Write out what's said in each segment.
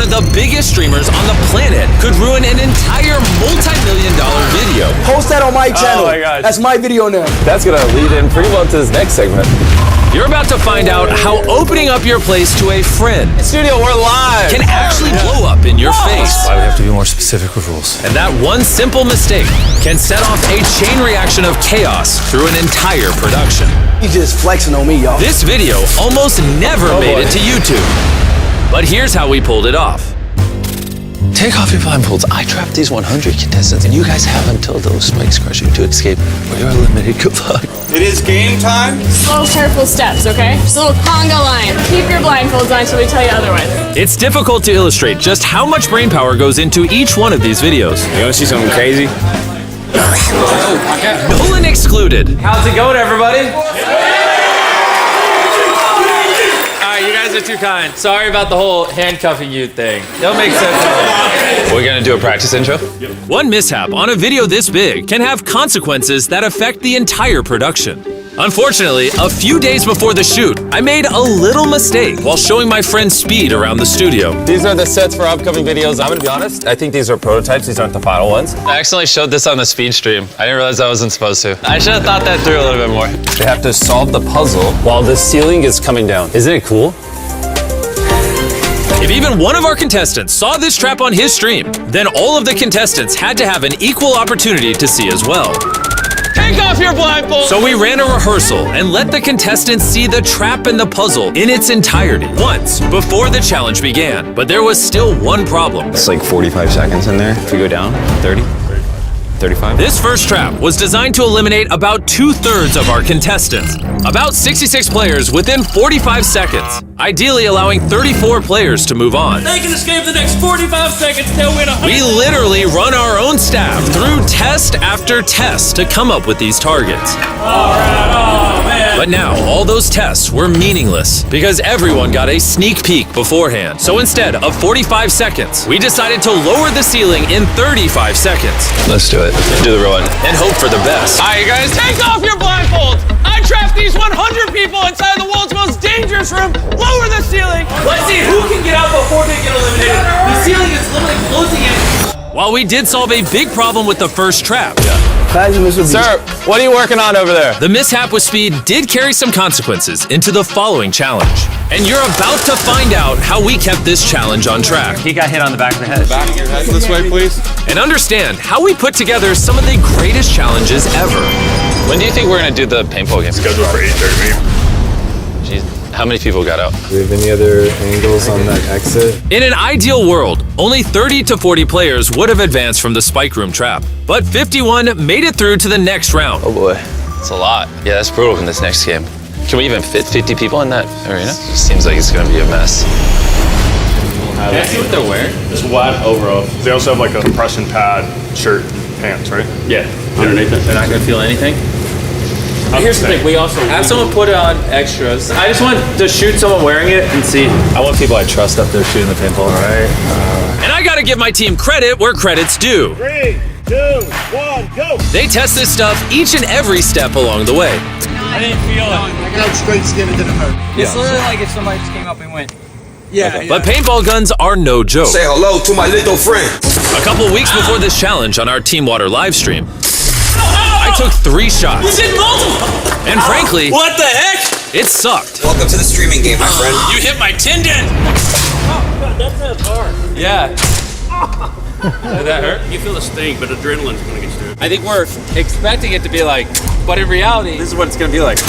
one of the biggest streamers on the planet could ruin an entire multi-million-dollar video. Post that on my channel. Oh my gosh. That's my video now. That's gonna lead in pretty well to this next segment. You're about to find out how opening up your place to a friend Studio, we're live. can actually blow up in your face. Why we have to be more specific with rules. And that one simple mistake can set off a chain reaction of chaos through an entire production. You just flexing on me, y'all. This video almost never made it to YouTube. But here's how we pulled it off. Take off your blindfolds. I trapped these 100 contestants, and you guys have until those spikes crush you to escape, or you're eliminated. Good luck. It is game time. Slow, careful steps, okay? Just a little conga line. Keep your blindfolds on until we tell you otherwise. It's difficult to illustrate just how much brain power goes into each one of these videos. You wanna see something crazy? Nolan excluded. How's it going, everybody? Alright, you guys are too kind. Sorry about the whole handcuffing you thing. It'll make sense. We're gonna do a practice intro? One mishap on a video this big can have consequences that affect the entire production. Unfortunately, a few days before the shoot, I made a little mistake while showing my friend Speed around the studio. These are the sets for upcoming videos. I'm gonna be honest, I think these are prototypes. These aren't the final ones. I accidentally showed this on the speed stream. I didn't realize I wasn't supposed to. I should have thought that through a little bit more. They have to solve the puzzle while the ceiling is coming down. Isn't it cool? If even one of our contestants saw this trap on his stream, then all of the contestants had to have an equal opportunity to see as well. Take off your blindfold! So we ran a rehearsal and let the contestants see the trap and the puzzle in its entirety once before the challenge began. But there was still one problem. It's like 45 seconds in there. If we go down, 30, 35. This first trap was designed to eliminate about 2/3 of our contestants. About 66 players within 45 seconds, ideally allowing 34 players to move on. They can escape the next 45 seconds, they'll win a We literally run our own staff through test after test to come up with these targets. But now, all those tests were meaningless because everyone got a sneak peek beforehand. So instead of 45 seconds, we decided to lower the ceiling in 35 seconds. Let's do it. Do the real one. And hope for the best. Alright, you guys. Take off your blindfolds! I trapped these 100 people inside the world's most dangerous room! Lower the ceiling! Let's see who can get out before they get eliminated. The ceiling is literally closing in. While we did solve a big problem with the first trap, Sir, what are you working on over there? the mishap with Speed did carry some consequences into the following challenge. And you're about to find out how we kept this challenge on track. He got hit on the back of the head. Back your head this way, please. And understand how we put together some of the greatest challenges ever. When do you think we're gonna do the paintball game? Scheduled for 8:30. Jeez, how many people got out? Do we have any other angles on that exit? In an ideal world, only 30 to 40 players would have advanced from the spike room trap. But 51 made it through to the next round. Oh boy, it's a lot. Yeah, that's brutal in this next game. Can we even fit 50 people in that arena? It seems like it's gonna be a mess. Can I see what they're wearing? It's wide overall. They also have like a compression pad, shirt, pants, right? Yeah, underneath it. They're not gonna feel anything? Here's the thing, we also have someone put on extras. I just want to shoot someone wearing it and see. I want people I trust up there shooting the paintball. All right. And I gotta give my team credit where credit's due. 3, 2, 1, go! They test this stuff each and every step along the way. I didn't feel it. I got straight skin, it didn't hurt. It's literally like if somebody just came up and went. Yeah. But paintball guns are no joke. Say hello to my little friend. A couple weeks before this challenge on our Team Water live stream, I took 3 shots. You did multiple! And frankly, What the heck? it sucked. Welcome to the streaming game, my friend. You hit my tendon! That's hard. Yeah. Did that hurt? You feel the sting, but adrenaline's gonna get you. I think we're expecting it to be like, but in reality, this is what it's gonna be like.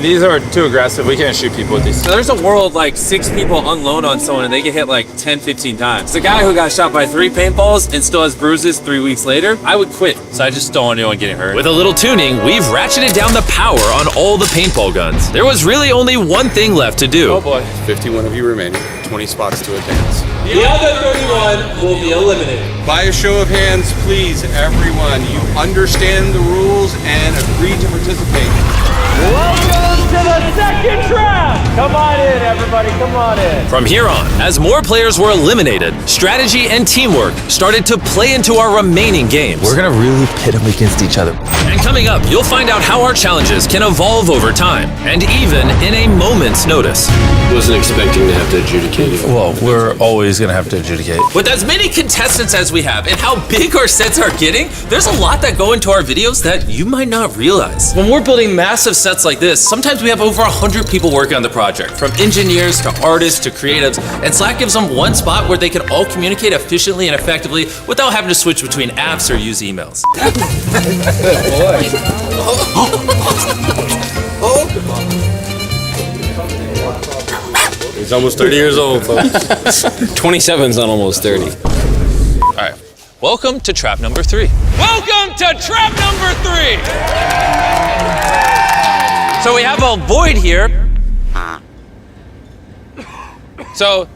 These are too aggressive. We can't shoot people with these. There's a world like 6 people unload on someone and they get hit like 10, 15 times. The guy who got shot by 3 paintballs and still has bruises 3 weeks later, I would quit. So I just don't want anyone getting hurt. With a little tuning, we've ratcheted down the power on all the paintball guns. There was really only one thing left to do. Oh boy. 51 of you remaining. 20 spots to advance. The other 31 will be eliminated. By a show of hands, please, everyone, you understand the rules and agree to participate. Welcome Welcome to the second trap. Come on in, everybody. Come on in. From here on, as more players were eliminated, strategy and teamwork started to play into our remaining games. We're gonna really pit them against each other. And coming up, you'll find out how our challenges can evolve over time, and even in a moment's notice. Wasn't expecting to have to adjudicate it. Well, we're always gonna have to adjudicate. With as many contestants as we have and how big our sets are getting, there's a lot that go into our videos that you might not realize. When we're building massive sets like this, sometimes we have over 100 people working on the project, from engineers to artists to creatives, and Slack gives them one spot where they can all communicate efficiently and effectively without having to switch between apps or use emails. He's almost 30 years old, folks. 27's not almost 30. All right, welcome to trap number 3. Welcome to trap number 3. So we have a void here. So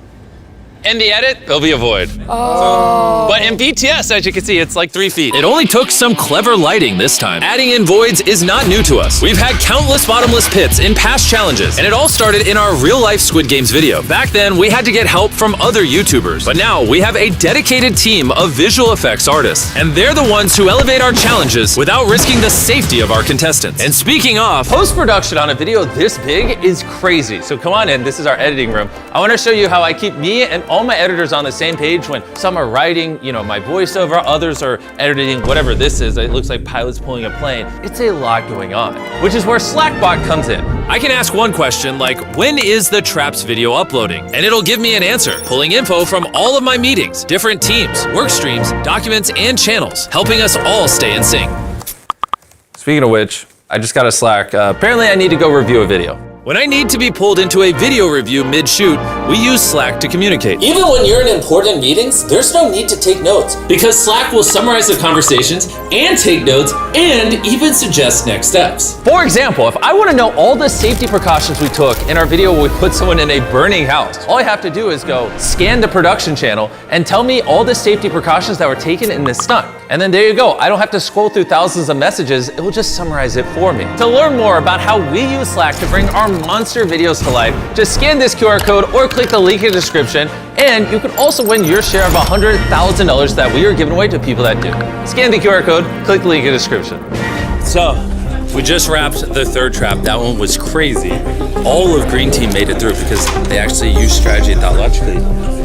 in the edit, there'll be a void. But in BTS, as you can see, it's like 3 feet. It only took some clever lighting this time. Adding in voids is not new to us. We've had countless bottomless pits in past challenges, and it all started in our real-life Squid Games video. Back then, we had to get help from other YouTubers. But now, we have a dedicated team of visual effects artists, and they're the ones who elevate our challenges without risking the safety of our contestants. And speaking of, post-production on a video this big is crazy. So come on in, this is our editing room. I want to show you how I keep me and all my editors on the same page when some are writing, my voiceover, others are editing whatever this is. It looks like pilots pulling a plane. It's a lot going on, which is where Slackbot comes in. I can ask one question like, when is the Traps video uploading? And it'll give me an answer, pulling info from all of my meetings, different teams, work streams, documents, and channels, helping us all stay in sync. Speaking of which, I just got a Slack. Apparently I need to go review a video. When I need to be pulled into a video review mid-shoot, we use Slack to communicate. Even when you're in important meetings, there's no need to take notes because Slack will summarize the conversations and take notes and even suggest next steps. For example, if I want to know all the safety precautions we took in our video where we put someone in a burning house, all I have to do is go scan the production channel and tell me all the safety precautions that were taken in this stunt. And then there you go. I don't have to scroll through thousands of messages. It will just summarize it for me. To learn more about how we use Slack to bring our monster videos to life, just scan this QR code or click the link in the description, and you can also win your share of $100,000 that we are giving away to people that do. Scan the QR code, click the link in the description. So, we just wrapped the third trap. That one was crazy. All of Green Team made it through because they actually used strategy and thought logically.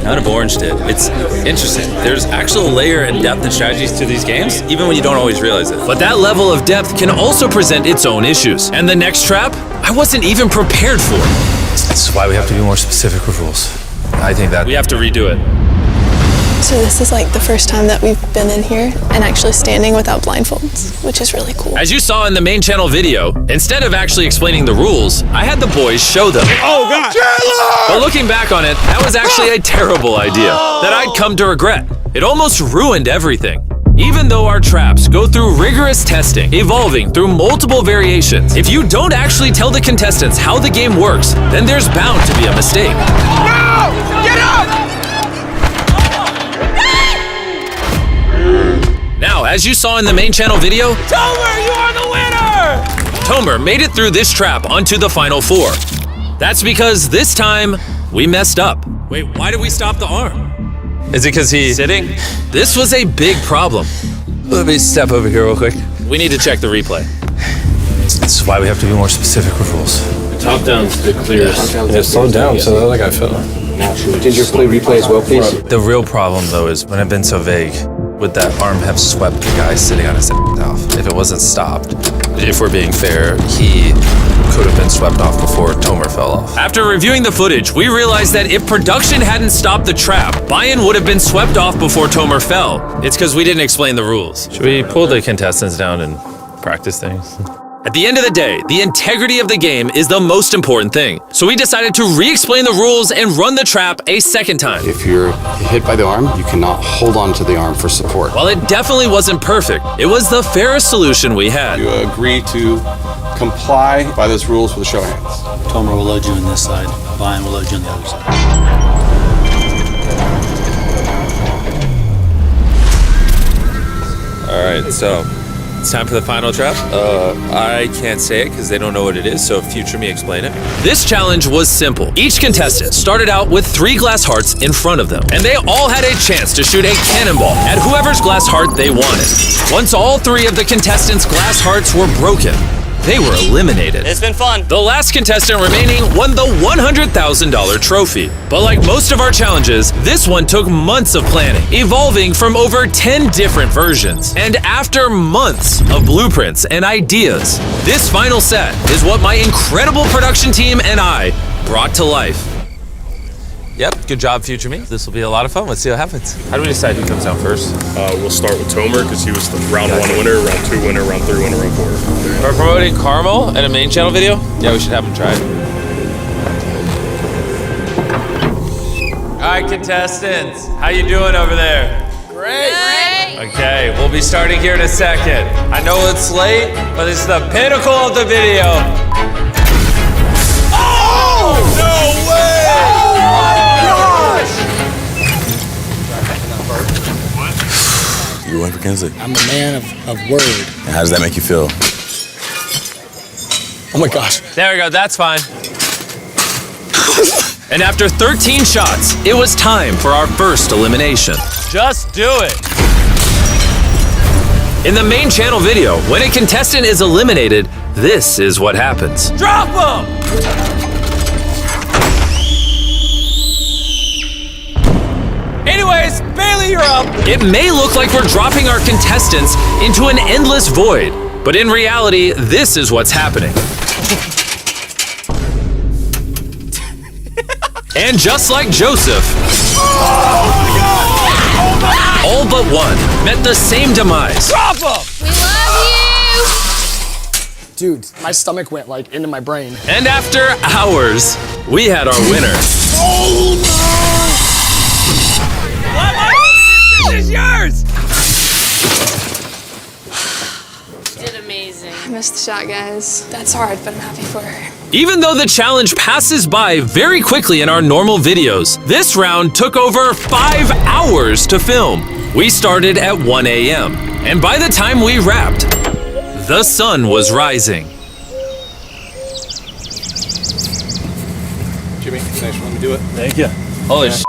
None of Orange did. It's interesting. There's actual layer and depth and strategies to these games, even when you don't always realize it. But that level of depth can also present its own issues. And the next trap, I wasn't even prepared for. That's why we have to be more specific with rules. I think that we have to redo it. So this is like the first time that we've been in here and actually standing without blindfolds, which is really cool. As you saw in the main channel video, instead of actually explaining the rules, I had the boys show them. Oh, God. But looking back on it, that was actually a terrible idea that I'd come to regret. It almost ruined everything. Even though our traps go through rigorous testing, evolving through multiple variations, if you don't actually tell the contestants how the game works, then there's bound to be a mistake. No! Get up! Now, as you saw in the main channel video, Tomer, you are the winner! Tomer made it through this trap onto the final 4. That's because this time, we messed up. Wait, why did we stop the arm? Is it because he's sitting? This was a big problem. Let me step over here real quick. We need to check the replay. That's why we have to be more specific with rules. Top down's the clearest. Yeah, slow down, so that like I fell. Did your play replay as well, please? The real problem, though, is when I've been so vague, would that arm have swept the guy sitting on his off? If it wasn't stopped, if we're being fair, he could have been swept off before Tomer fell off. After reviewing the footage, we realized that if production hadn't stopped the trap, Bayan would have been swept off before Tomer fell. It's because we didn't explain the rules. Should we pull the contestants down and practice things? At the end of the day, the integrity of the game is the most important thing. So we decided to re-explain the rules and run the trap a second time. If you're hit by the arm, you cannot hold on to the arm for support. While it definitely wasn't perfect, it was the fairest solution we had. You agree to comply by those rules with a show of hands. Tomer will load you on this side, Bayan will load you on the other side. All right, so It's time for the final trap. I can't say it because they don't know what it is, so future me explain it. This challenge was simple. Each contestant started out with 3 glass hearts in front of them, and they all had a chance to shoot a cannonball at whoever's glass heart they wanted. Once all 3 of the contestants' glass hearts were broken, they were eliminated. It's been fun. The last contestant remaining won the $100,000 trophy. But like most of our challenges, this one took months of planning, evolving from over 10 different versions. And after months of blueprints and ideas, this final set is what my incredible production team and I brought to life. Yep, good job, future me. This will be a lot of fun. Let's see what happens. How do we decide who comes out first? We'll start with Tomer because he was the round 1 winner, round 2 winner, round 3 winner, round 4. We're promoting Carmel in a main channel video? Yeah, we should have him try it. All right, contestants, how you doing over there? Great. Okay, we'll be starting here in a second. I know it's late, but it's the pinnacle of the video. Oh! No way! You went for Kinsley. I'm a man of word. And how does that make you feel? Oh my gosh. There we go, that's fine. And after 13 shots, it was time for our first elimination. Just do it. In the main channel video, when a contestant is eliminated, this is what happens. Drop him! Anyways, Bailey, you're up. It may look like we're dropping our contestants into an endless void, but in reality, this is what's happening. And just like Joseph, all but one met the same demise. Drop him! We love you! Dude, my stomach went like into my brain. And after hours, we had our winner. This is yours! You did amazing. I missed the shot, guys. That's hard, but I'm happy for her. Even though the challenge passes by very quickly in our normal videos, this round took over 5 hours to film. We started at 1 a.m., and by the time we wrapped, the sun was rising. Jimmy, thanks for letting me do it. Thank you. Holy shit.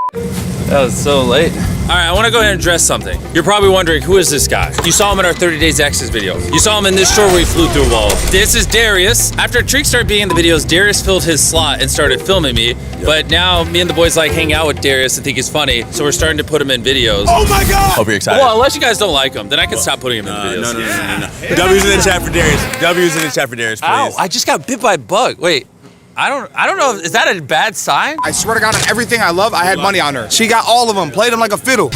That was so late. All right, I want to go ahead and address something. You're probably wondering, who is this guy? You saw him in our 30 Days Exes video. You saw him in this short where he flew through a wall. This is Darius. After Treek started being in the videos, Darius filled his slot and started filming me. But now me and the boys like hang out with Darius and think he's funny, so we're starting to put him in videos. Oh my God! Hope you're excited. Well, unless you guys don't like him, then I can stop putting him in the videos. No. W's in the chat for Darius. W's in the chat for Darius, please. Ow, I just got bit by a bug. Wait, I don't know. Is that a bad sign? I swear to God, on everything I love, I had money on her. She got all of them, played them like a fiddle.